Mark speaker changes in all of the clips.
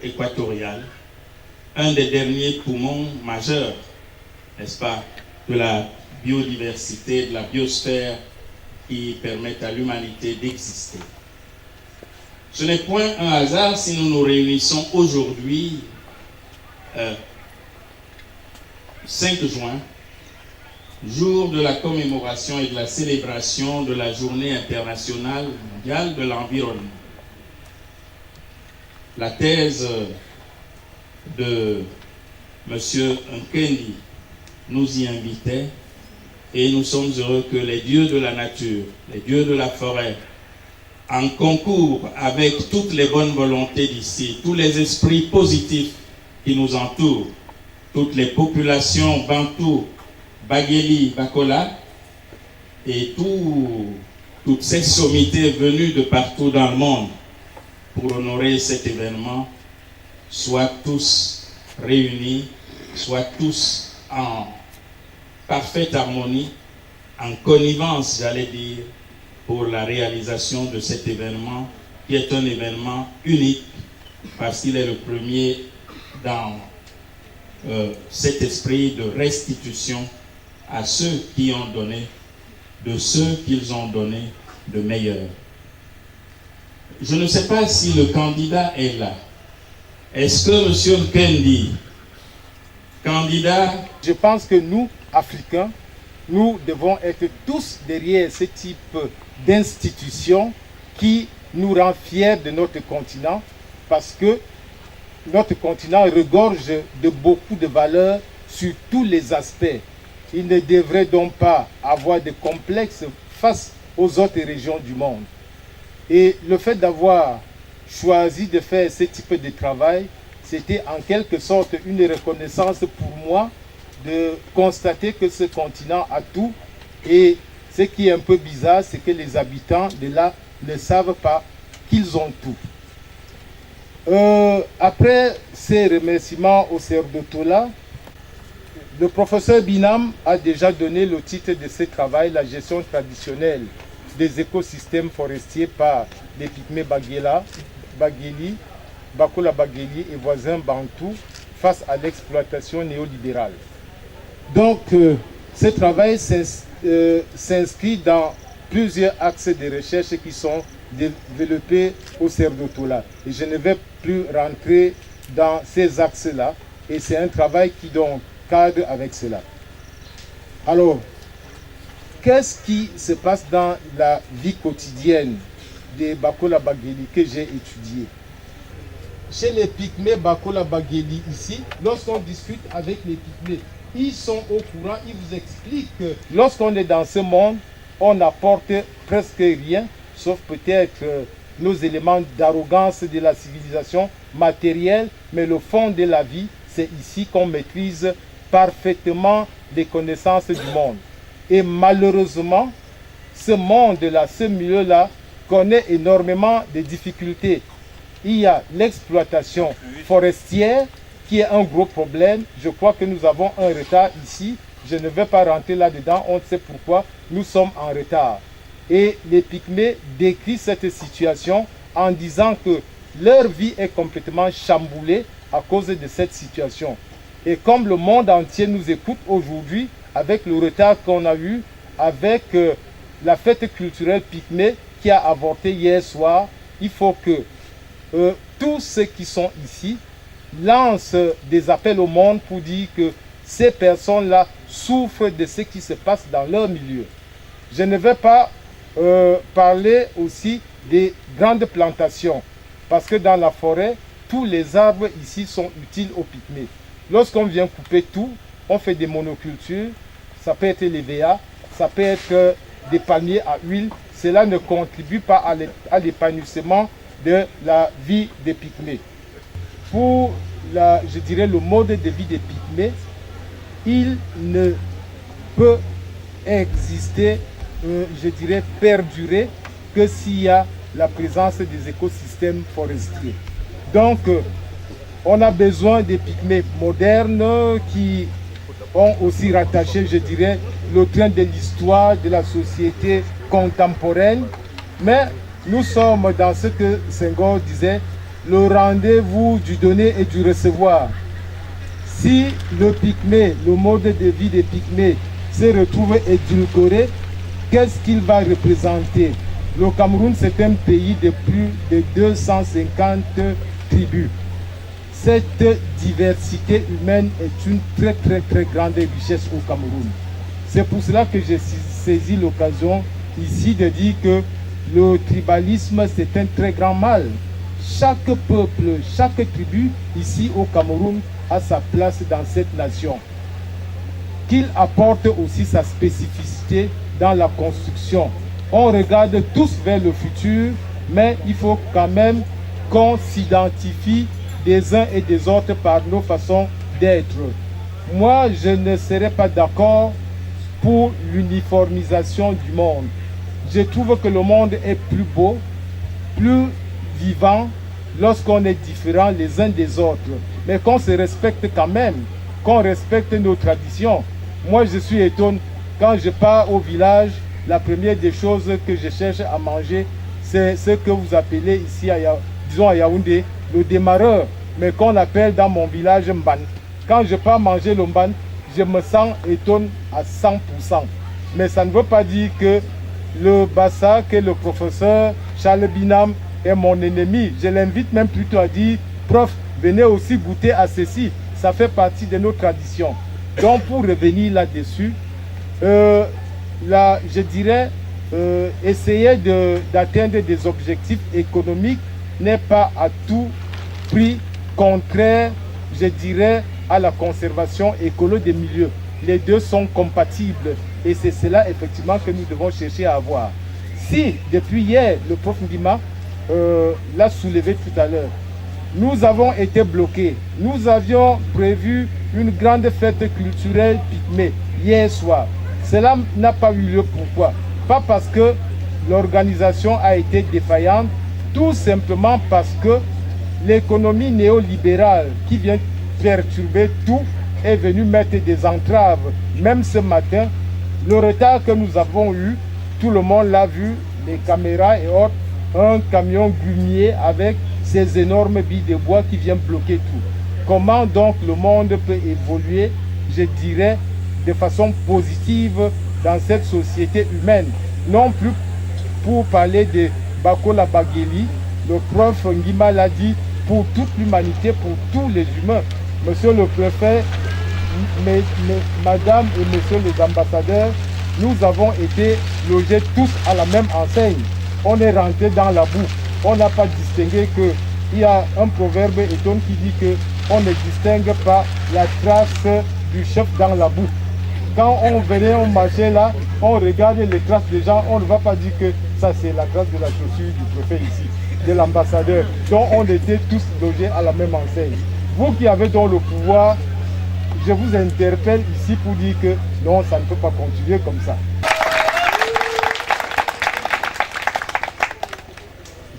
Speaker 1: équatoriale, un des derniers poumons majeurs, n'est-ce pas, de la biodiversité, de la biosphère qui permettent à l'humanité d'exister. Ce n'est point un hasard si nous nous réunissons aujourd'hui, 5 juin, jour de la commémoration et de la célébration de la Journée internationale mondiale de l'environnement. La thèse de M. Nkendi nous y invitait et nous sommes heureux que les dieux de la nature, les dieux de la forêt, en concours avec toutes les bonnes volontés d'ici, tous les esprits positifs qui nous entourent, toutes les populations bantoues, Bageli, Bakola, et toutes ces sommités venues de partout dans le monde pour honorer cet événement, soient tous réunis, soient tous en parfaite harmonie, en connivence, j'allais dire, pour la réalisation de cet événement, qui est un événement unique, parce qu'il est le premier dans cet esprit de restitution à ceux qui ont donné, de ceux qu'ils ont donné de meilleur. Je ne sais pas si le candidat est là. Est-ce que M. Nkendi, candidat...
Speaker 2: Je pense que nous, Africains, nous devons être tous derrière ce type d'institution qui nous rend fiers de notre continent, parce que notre continent regorge de beaucoup de valeurs sur tous les aspects. Il ne devrait donc pas avoir de complexe face aux autres régions du monde. Et le fait d'avoir choisi de faire ce type de travail, c'était en quelque sorte une reconnaissance pour moi de constater que ce continent a tout. Et ce qui est un peu bizarre, c'est que les habitants de là ne savent pas qu'ils ont tout. Après ces remerciements au Cerdotola, le professeur Binam a déjà donné le titre de ce travail, la gestion traditionnelle des écosystèmes forestiers par les Pygmées Bagueli, Bakola Bagueli et voisins bantous face à l'exploitation néolibérale. Donc, ce travail s'inscrit dans plusieurs axes de recherche qui sont développés au Cerdotola. Et je ne vais plus rentrer dans ces axes-là. Et c'est un travail qui donc cadre avec cela. Alors, qu'est-ce qui se passe dans la vie quotidienne des Bakola Bagueli que j'ai étudié? Chez les Pygmées Bakola Bagueli ici, lorsqu'on discute avec les Pygmées, ils sont au courant, ils vous expliquent que lorsqu'on est dans ce monde, on n'apporte presque rien, sauf peut-être nos éléments d'arrogance de la civilisation matérielle, mais le fond de la vie, c'est ici qu'on maîtrise parfaitement les connaissances du monde. Et malheureusement, ce monde-là, ce milieu-là, connaît énormément de difficultés. Il y a l'exploitation forestière qui est un gros problème. Je crois que nous avons un retard ici. Je ne vais pas rentrer là-dedans. On sait pourquoi nous sommes en retard. Et les Pygmées décrivent cette situation en disant que leur vie est complètement chamboulée à cause de cette situation. Et comme le monde entier nous écoute aujourd'hui, avec le retard qu'on a eu, avec la fête culturelle Pygmée qui a avorté hier soir, il faut que tous ceux qui sont ici lancent des appels au monde pour dire que ces personnes-là souffrent de ce qui se passe dans leur milieu. Je ne vais pas parler aussi des grandes plantations, parce que dans la forêt, tous les arbres ici sont utiles aux Pygmées. Lorsqu'on vient couper tout, on fait des monocultures, ça peut être les VA, ça peut être des palmiers à huile. Cela ne contribue pas à l'épanouissement de la vie des Pygmées. Pour, je dirais, le mode de vie des Pygmées, il ne peut exister, je dirais, perdurer que s'il y a la présence des écosystèmes forestiers. Donc, on a besoin des Pygmées modernes qui ont aussi rattaché, je dirais, le train de l'histoire de la société contemporaine. Mais nous sommes dans ce que Senghor disait, le rendez-vous du donner et du recevoir. Si le Pygmée, le mode de vie des Pygmées se retrouve édulcoré, qu'est-ce qu'il va représenter? Le Cameroun, c'est un pays de plus de 250 tribus. Cette diversité humaine est une très grande richesse au Cameroun. C'est pour cela que j'ai saisi l'occasion ici de dire que le tribalisme, c'est un très grand mal. Chaque peuple, chaque tribu ici au Cameroun a sa place dans cette nation. Qu'il apporte aussi sa spécificité dans la construction. On regarde tous vers le futur, mais il faut quand même qu'on s'identifie des uns et des autres par nos façons d'être. Moi, je ne serais pas d'accord pour l'uniformisation du monde. Je trouve que le monde est plus beau, plus vivant lorsqu'on est différent les uns des autres, mais qu'on se respecte quand même, qu'on respecte nos traditions. Moi, je suis étonné, quand je pars au village, la première des choses que je cherche à manger, c'est ce que vous appelez ici, disons à Yaoundé, le démarreur, mais qu'on appelle dans mon village Mban. Quand je pars manger le Mban, je me sens étonné à 100%. Mais ça ne veut pas dire que le Bassa, que le professeur Charles Binam est mon ennemi. Je l'invite même plutôt à dire, prof, venez aussi goûter à ceci. Ça fait partie de nos traditions. Donc pour revenir là-dessus, là, je dirais, essayer d'atteindre des objectifs économiques n'est pas à tout prix contraire, je dirais, à la conservation écolo des milieux. Les deux sont compatibles et c'est cela effectivement que nous devons chercher à avoir. Si, depuis hier, le prof Ndima l'a soulevé tout à l'heure, nous avons été bloqués. Nous avions prévu une grande fête culturelle pygmée hier soir. Cela n'a pas eu lieu. Pourquoi? Pas parce que l'organisation a été défaillante, tout simplement parce que l'économie néolibérale qui vient perturber tout est venue mettre des entraves. Même ce matin, le retard que nous avons eu, tout le monde l'a vu, les caméras et autres, un camion grumier avec ces énormes billes de bois qui viennent bloquer tout. Comment donc le monde peut évoluer, je dirais, de façon positive dans cette société humaine? Non plus pour parler de Bakola Bagheli, le prof Ngima l'a dit, pour toute l'humanité, pour tous les humains. Monsieur le préfet, madame et messieurs les ambassadeurs, nous avons été logés tous à la même enseigne. On est rentré dans la boue. On n'a pas distingué que il y a un proverbe étonnant qui dit que on ne distingue pas la trace du chef dans la boue. Quand on venait, on marchait là, on regardait les traces des gens, on ne va pas dire que ça c'est la trace de la chaussure du préfet ici, de l'ambassadeur. Donc on était tous logés à la même enseigne. Vous qui avez donc le pouvoir, je vous interpelle ici pour dire que non, ça ne peut pas continuer comme ça.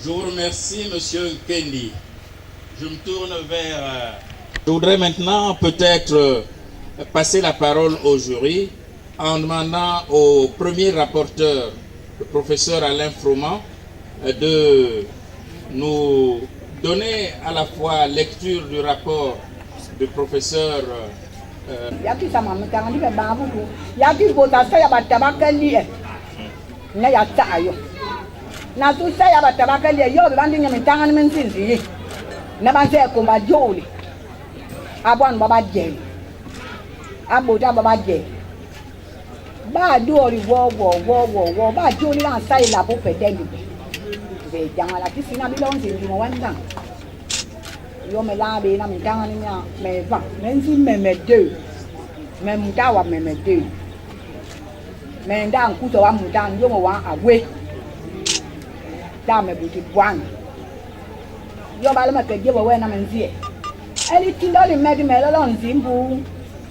Speaker 1: Je vous remercie, Monsieur Kendi. Je me tourne vers... Je voudrais maintenant peut-être passer la parole au jury en demandant au premier rapporteur, le professeur Alain Froment, de nous donner à la fois lecture du rapport du professeur
Speaker 3: na tu saya batabaka le yo bandi nyame tangani menzinzi na banze ko ba joli abwan baba je abota baba je ba dori wo ba joli na sai la bo pedendi be jangala kisina bilonzi ndimo wanda yo me la be na mtangani nya me va menzi me deux me mutawa me deux me nda nkuto wa mutan yo mo wa awe dame buti bwana yo bale makeje bo wena menzie eli tindo li medi melolo nzimbu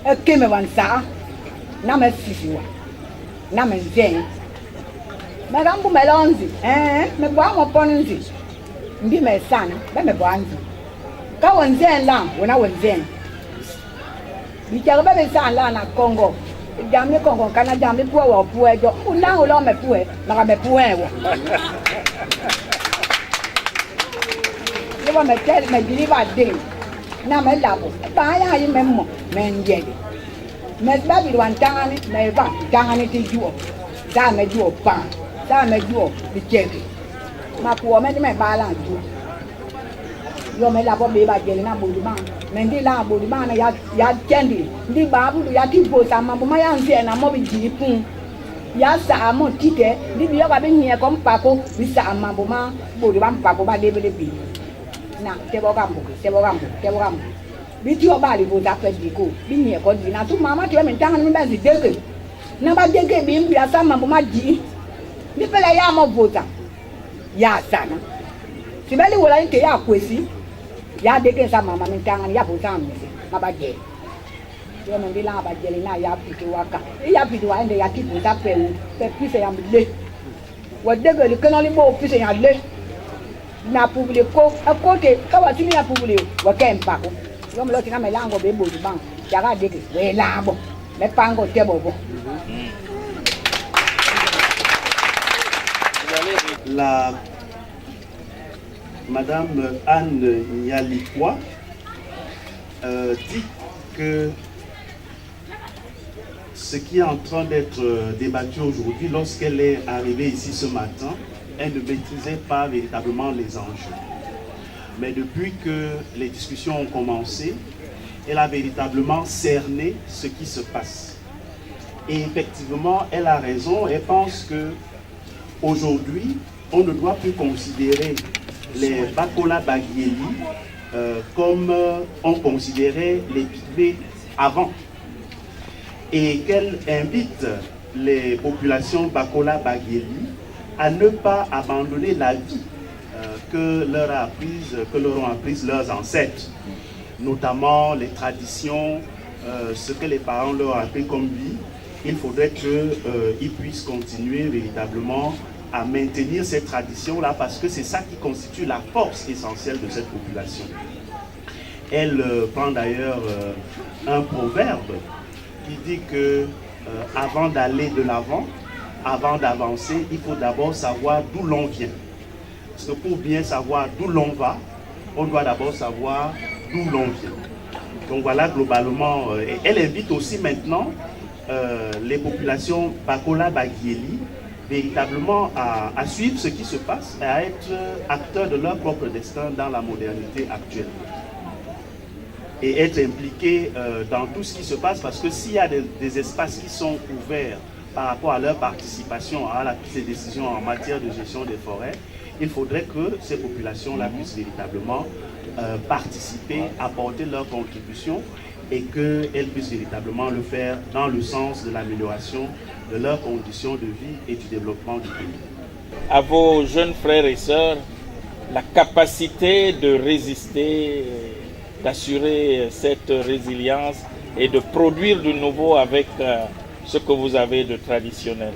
Speaker 3: ekeme wansa na mesisiwa na menzie magambu melonzi me bwa mo ponzi ndi mesana be me bwanzi ka wenze la wona wenze bicharo be sana la na Congo jamni Congo kana jamni puwa wa puejo una ulo me puwe maka me puwewo yo me tell me deliver day na me labo ba ya yi me mo me ngede me ba bi wan tangani me ba tangani ti juo da me juo pa da me juo bi cheke ma ko me me ba la ju yo me labo be ba gele na bodu ba me ndi la bodu ba na ya kendi ndi ba bu ya ti bo sa ma bo ma ya nze na mo bi ji pun ya sa mo tite ndi bi yo ba be nyie ko mpako bi sa ma bo ma bodu ba mpako ba de be bi na tebo gambo bi ti o ba li bo da pe di ko bi nyie ko di na tu mama ti o me tanga ni ba zi dege na ba dege bi mbi asa ma bo ma di ni pele ya mo vota ya sana sibeli wala ni te ya kwesi ya dege sa mama me tanga ya vota mi na ba je yo me bila ba je na ya piti waka ya piti wa ende ya ti vota pe pise ya mle wa dege li kana li mo pise ya le na public ko akote kawatini na public wa kempako yo mlo tina melango be bodu bang jaga deke we labo me pango tebo bo.
Speaker 4: La Madame Anne Nialikwa dit que ce qui est en train d'être débattu aujourd'hui, lorsqu'elle est arrivée ici ce matin, elle ne maîtrisait pas véritablement les enjeux. Mais depuis que les discussions ont commencé, elle a véritablement cerné ce qui se passe. Et effectivement, elle a raison, elle pense que Aujourd'hui, on ne doit plus considérer les Bakola Bagieli comme on considérait les Pygmées avant. Et qu'elle invite les populations Bakola Bagieli à ne pas abandonner la vie que leur ont apprise leurs ancêtres, notamment les traditions, ce que les parents leur ont appris comme vie. Il faudrait qu'ils puissent continuer véritablement à maintenir ces traditions-là parce que c'est ça qui constitue la force essentielle de cette population. Elle prend d'ailleurs un proverbe qui dit que avant d'aller de l'avant, avant d'avancer, il faut d'abord savoir d'où l'on vient. Parce que pour bien savoir d'où l'on va, on doit d'abord savoir d'où l'on vient. Donc voilà globalement, et elle invite aussi maintenant les populations Bakola Bagieli véritablement à suivre ce qui se passe et à être acteurs de leur propre destin dans la modernité actuelle. Et être impliqués dans tout ce qui se passe, parce que s'il y a des espaces qui sont ouverts par rapport à leur participation à la prise de décision en matière de gestion des forêts, il faudrait que ces populations-là puissent véritablement participer, apporter leur contribution et qu'elles puissent véritablement le faire dans le sens de l'amélioration de leurs conditions de vie et du développement du pays.
Speaker 1: À vos jeunes frères et sœurs, la capacité de résister, d'assurer cette résilience et de produire de nouveau avec ce que vous avez de traditionnel.